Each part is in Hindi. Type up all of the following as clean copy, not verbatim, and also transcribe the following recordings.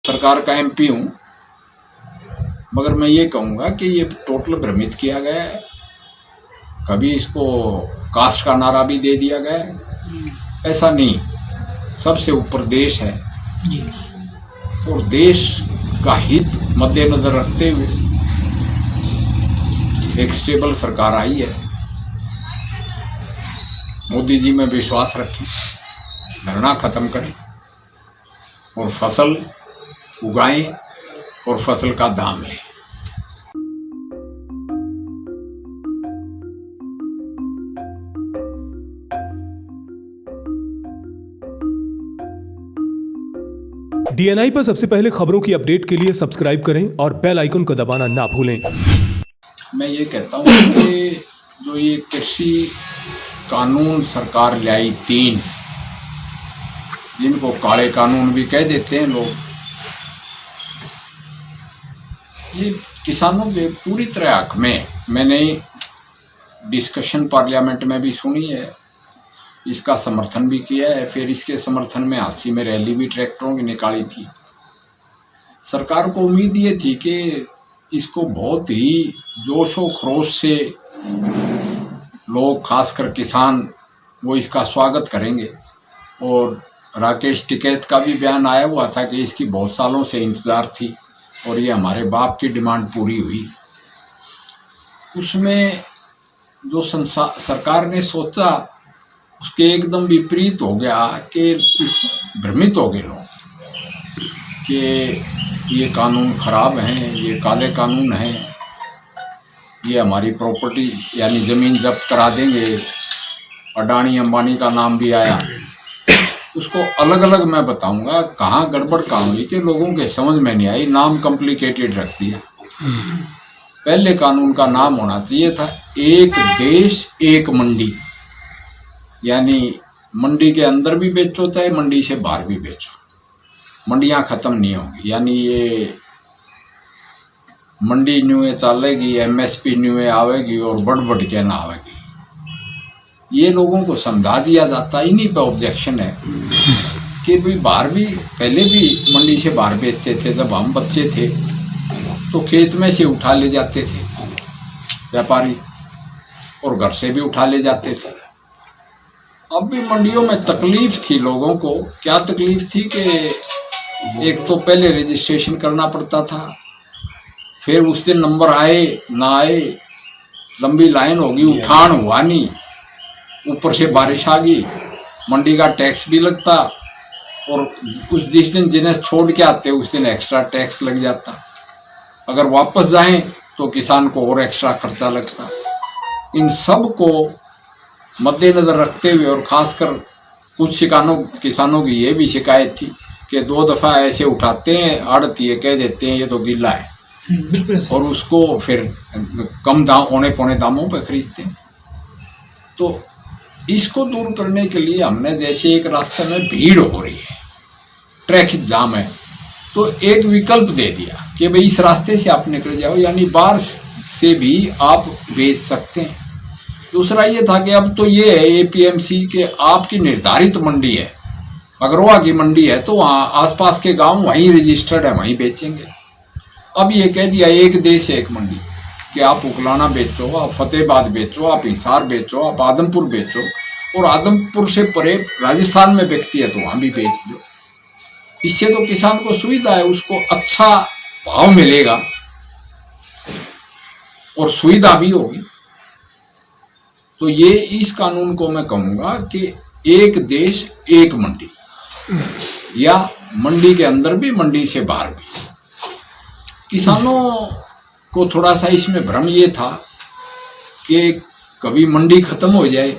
सरकार का एमपी हूँ, मगर मैं ये कहूँगा कि ये टोटल भ्रमित किया गया है। कभी इसको कास्ट का नारा भी दे दिया गया है, ऐसा नहीं। सबसे ऊपर देश है और देश का हित मद्देनजर रखते हुए एक स्टेबल सरकार आई है। मोदी जी में विश्वास रखें, धरना खत्म करें और फसल उगाएं और फसल का दाम लें। डीएनआई पर सबसे पहले खबरों की अपडेट के लिए सब्सक्राइब करें और बेल आइकन को दबाना ना भूलें। मैं ये कहता हूँ कि जो ये कृषि कानून सरकार लाई 3, जिनको काले कानून भी कह देते हैं लोग, ये किसानों के पूरी तरह हक में। मैंने डिस्कशन पार्लियामेंट में भी सुनी है, इसका समर्थन भी किया है। फिर इसके समर्थन में हांसी में रैली भी ट्रैक्टरों की निकाली थी। सरकार को उम्मीद ये थी कि इसको बहुत ही जोशो खरोश से लोग, खासकर किसान, वो इसका स्वागत करेंगे। और राकेश टिकैत का भी बयान आया हुआ था कि इसकी बहुत सालों से इंतज़ार थी और ये हमारे बाप की डिमांड पूरी हुई। उसमें जो सरकार ने सोचा उसके एकदम विपरीत हो गया कि इस भ्रमित हो गए लोग कि ये कानून खराब हैं, ये काले कानून हैं, ये हमारी प्रॉपर्टी यानी ज़मीन जब्त करा देंगे। अडानी अंबानी का नाम भी आया। उसको अलग अलग मैं बताऊंगा कहाँ गड़बड़ कहाँ हुई कि लोगों के समझ में नहीं आई। नाम कॉम्प्लिकेटेड रख दिया। पहले कानून का नाम होना चाहिए था एक देश एक मंडी, यानी मंडी के अंदर भी बेचो चाहे मंडी से बाहर भी बेचो, मंडियां खत्म नहीं होंगी। यानी ये मंडी न्यूए चलेगी, एमएसपी न्यूए आवेगी और बढ़ के ना आवेगी। ये लोगों को समझा दिया जाता। इन्हीं पे ऑब्जेक्शन है कि भाई बाहर भी, पहले भी मंडी से बाहर बेचते थे। जब हम बच्चे थे तो खेत में से उठा ले जाते थे व्यापारी और घर से भी उठा ले जाते थे। अब भी मंडियों में तकलीफ थी लोगों को। क्या तकलीफ थी कि एक तो पहले रजिस्ट्रेशन करना पड़ता था, फिर उस दिन नंबर आए ना आए, लंबी लाइन होगी, उठान हुआ नहीं, ऊपर से बारिश आ गई, मंडी का टैक्स भी लगता और उस जिस दिन जिन्हें छोड़ के आते उस दिन एक्स्ट्रा टैक्स लग जाता। अगर वापस जाएं तो किसान को और एक्स्ट्रा खर्चा लगता। इन सब को मद्देनजर रखते हुए और खासकर कुछ किसानों की ये भी शिकायत थी कि 2 दफ़ा ऐसे उठाते हैं, आड़ती कह देते हैं ये तो गीला है और उसको फिर कम दाम, औने पौने दामों पर खरीदते हैं। तो इसको दूर करने के लिए हमने, जैसे एक रास्ते में भीड़ हो रही है, ट्रैफिक जाम है, तो एक विकल्प दे दिया कि भाई इस रास्ते से आप निकल जाओ, यानी बाहर से भी आप बेच सकते हैं। दूसरा ये था कि अब तो ये है एपीएमसी के आपकी निर्धारित मंडी है, अगरवा की मंडी है तो वहाँ आसपास के गांव वहीं रजिस्टर्ड है, वहीं बेचेंगे। अब ये कह दिया एक देश एक मंडी कि आप उकलाना बेचो, आप फतेहाबाद बेचो, आप हिसार बेचो, आप आदमपुर बेचो, और आदमपुर से परे राजस्थान में बिकती है तो वहाँ भी बेच दो। इससे तो किसान को सुविधा है, उसको अच्छा भाव मिलेगा और सुविधा भी होगी। तो ये इस कानून को मैं कहूँगा कि एक देश एक मंडी, या मंडी के अंदर भी मंडी से बाहर भी। किसानों को थोड़ा सा इसमें भ्रम ये था कि कभी मंडी खत्म हो जाए।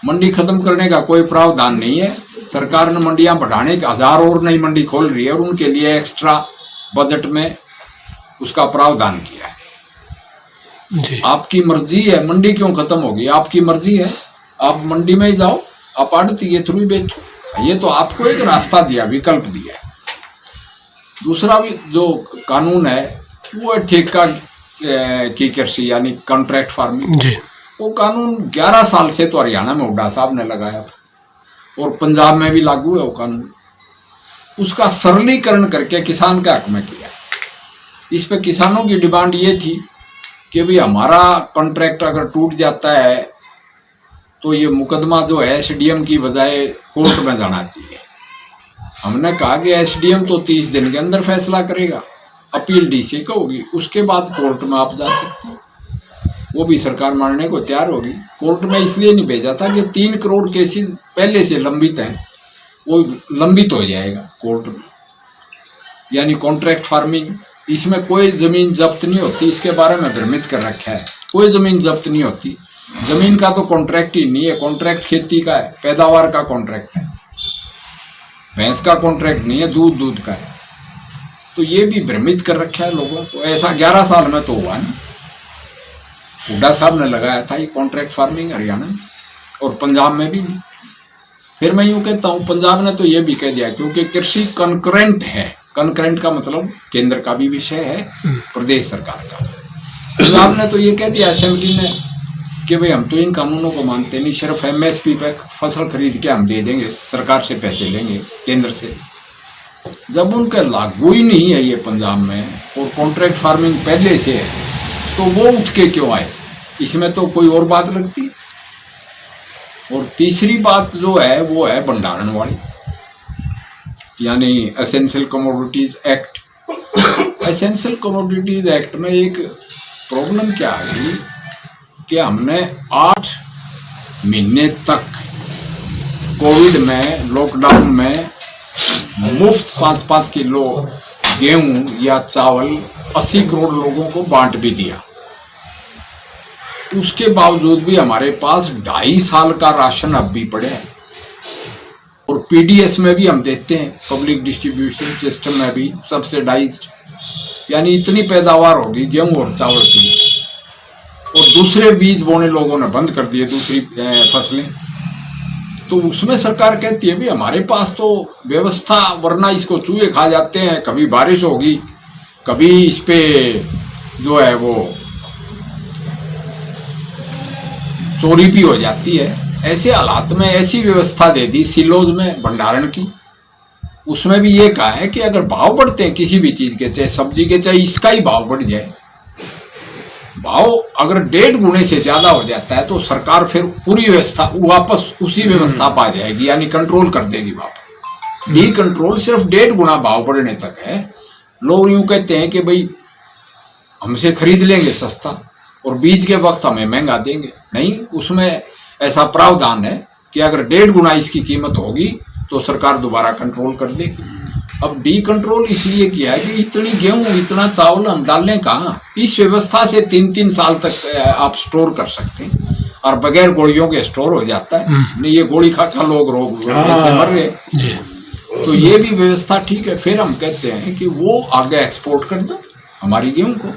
मंडी खत्म करने का कोई प्रावधान नहीं है। सरकार ने मंडियां बढ़ाने के 1000 और नई मंडी खोल रही है और उनके लिए एक्स्ट्रा बजट में उसका प्रावधान किया है। जी। आपकी मर्जी है, मंडी क्यों खत्म होगी, आपकी मर्जी है, आप मंडी में ही जाओ, आप आड़ती के थ्रू बेचो। ये तो आपको एक रास्ता दिया, विकल्प दिया है। दूसरा भी जो कानून है वो है ठेका की कृषि यानी कॉन्ट्रैक्ट फार्मिंग। जी। वो कानून 11 साल से तो हरियाणा में हुड्डा साहब ने लगाया था और पंजाब में भी लागू है वो कानून। उसका सरलीकरण करके किसान के हक में किया। इस पे किसानों की डिमांड ये थी कि भाई हमारा कॉन्ट्रैक्ट अगर टूट जाता है तो ये मुकदमा जो है एसडीएम की बजाय कोर्ट में जाना चाहिए। हमने कहा कि एसडीएम तो 30 दिन के अंदर फैसला करेगा, अपील डीसी को होगी, उसके बाद कोर्ट में आप जा सकते हो। वो भी सरकार मानने को तैयार होगी। कोर्ट में इसलिए नहीं भेजा था कि 3 करोड़ केसेस पहले से लंबित हैं, वो लंबित हो जाएगा कोर्ट में। यानी कॉन्ट्रैक्ट फार्मिंग, इसमें कोई जमीन जब्त नहीं होती, इसके बारे में भ्रमित कर रखा है। कोई जमीन जब्त नहीं होती, जमीन का तो कॉन्ट्रैक्ट ही नहीं है। कॉन्ट्रैक्ट खेती का है, पैदावार का कॉन्ट्रैक्ट है, भैंस का कॉन्ट्रैक्ट नहीं है, दूध का है। तो ये भी भ्रमित कर रखा है लोगों को। ऐसा 11 साल में तो हुआ नहीं। हुड्डा साहब ने लगाया था ये कॉन्ट्रैक्ट फार्मिंग हरियाणा में, और पंजाब में भी नहीं। फिर मैं यूं कहता हूं पंजाब ने तो ये भी कह दिया, क्योंकि कृषि कंकरेंट है। कंकरेंट का मतलब केंद्र का भी विषय है, प्रदेश सरकार का। पंजाब ने तो ये कह दिया असेंबली में कि भाई हम तो इन कानूनों को मानते नहीं, सिर्फ एमएसपी पे फसल खरीद के हम दे देंगे, सरकार से पैसे लेंगे केंद्र से। जब उनका लागू ही नहीं है ये पंजाब में, और कॉन्ट्रैक्ट फार्मिंग पहले से है, तो वो उठ के क्यों आए? इसमें तो कोई और बात लगती। और तीसरी बात जो है वो है भंडारण वाली, यानी essential commodities act. Essential commodities act में एक प्रॉब्लम क्या है कि हमने 8 महीने तक कोविड में, लॉकडाउन में मुफ्त 5-5 किलो गेहूं या चावल 80 करोड़ लोगों को बांट भी दिया। उसके बावजूद भी हमारे पास 2.5 साल का राशन अब भी पड़े हैं। और पीडीएस में भी हम देते हैं, पब्लिक डिस्ट्रीब्यूशन सिस्टम में भी सब्सिडाइज्ड, यानी इतनी पैदावार होगी गेहूं और चावल की। और दूसरे बीज बोने लोगों ने बंद कर दिए, दूसरी फसलें। तो उसमें सरकार कहती है भी हमारे पास तो व्यवस्था, वरना इसको चूहे खा जाते हैं, कभी बारिश होगी, कभी इस पे जो है वो चोरी भी हो जाती है। ऐसे हालात में ऐसी व्यवस्था दे दी सिलोज में भंडारण की। उसमें भी ये कहा है कि अगर भाव बढ़ते हैं किसी भी चीज के, चाहे सब्जी के, चाहे इसका ही भाव बढ़ जाए, भाव अगर 1.5 गुने से ज्यादा हो जाता है, तो सरकार फिर पूरी व्यवस्था वापस उसी व्यवस्था पा जाएगी, यानी कंट्रोल कर देगी वापस। ये कंट्रोल सिर्फ 1.5 गुना भाव बढ़ने तक है। लोग यूं कहते हैं कि भाई हमसे खरीद लेंगे सस्ता और बीज के वक्त हमें महंगा देंगे। नहीं, उसमें ऐसा प्रावधान है कि अगर 1.5 गुना इसकी कीमत होगी तो सरकार दोबारा कंट्रोल कर देगी। अब डी कंट्रोल इसलिए किया है कि इतनी गेहूं, इतना चावल हम डालें कहाँ? इस व्यवस्था से 3-3 साल तक आप स्टोर कर सकते हैं, और बगैर गोलियों के स्टोर हो जाता है। नहीं, ये गोली खा लोग रोग से मर रहे, तो ये भी व्यवस्था ठीक है। फिर हम कहते हैं कि वो आगे एक्सपोर्ट कर दो, हमारी गेहूं को,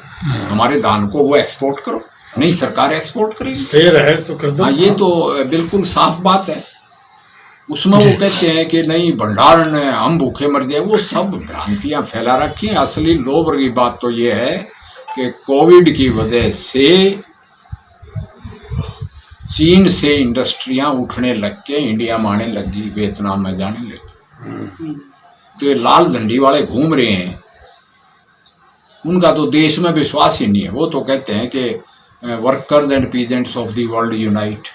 हमारे धान को वो एक्सपोर्ट करो। नहीं, सरकार एक्सपोर्ट करेगी, फेयर है तो कर दो। हाँ, ये तो बिल्कुल साफ बात है। उसमें वो कहते हैं कि नहीं भंडारण है, हम भूखे मर जाए, वो सब भ्रांतियां फैला रखी हैं। असली लोभ की बात तो ये है कि कोविड की वजह से चीन से इंडस्ट्रियां उठने लग के इंडिया में आने लगी, वियतनाम में जाने लगी। तो ये लाल झंडी वाले घूम रहे हैं, उनका तो देश में विश्वास ही नहीं है। वो तो कहते हैं कि workers and peasants of the world unite,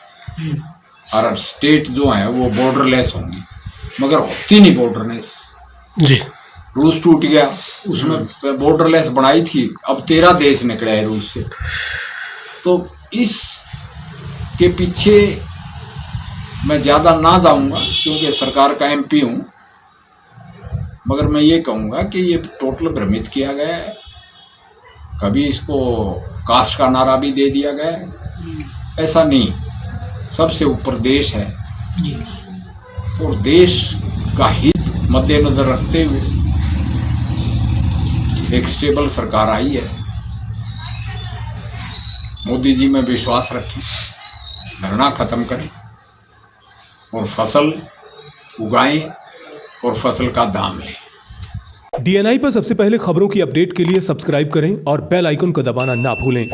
और स्टेट जो है वो बॉर्डरलेस होंगी, मगर होती नहीं बॉर्डरलेस। जी, रूस टूट गया, उसमें बॉर्डरलेस बनाई थी, अब 13 देश निकले हैं रूस से। तो इस के पीछे मैं ज़्यादा ना जाऊंगा क्योंकि सरकार का एमपी हूँ, मगर मैं ये कहूँगा कि ये टोटल भ्रमित किया गया है। कभी इसको कास्ट का नारा भी दे दिया गया है, ऐसा नहीं। सबसे ऊपर देश है, और देश का हित मद्देनजर रखते हुए एक स्टेबल सरकार आई है। मोदी जी में विश्वास रखें, धरना खत्म करें और फसल उगाएं और फसल का दाम लें। डीएनआई पर सबसे पहले खबरों की अपडेट के लिए सब्सक्राइब करें और बेल आइकन को दबाना ना भूलें।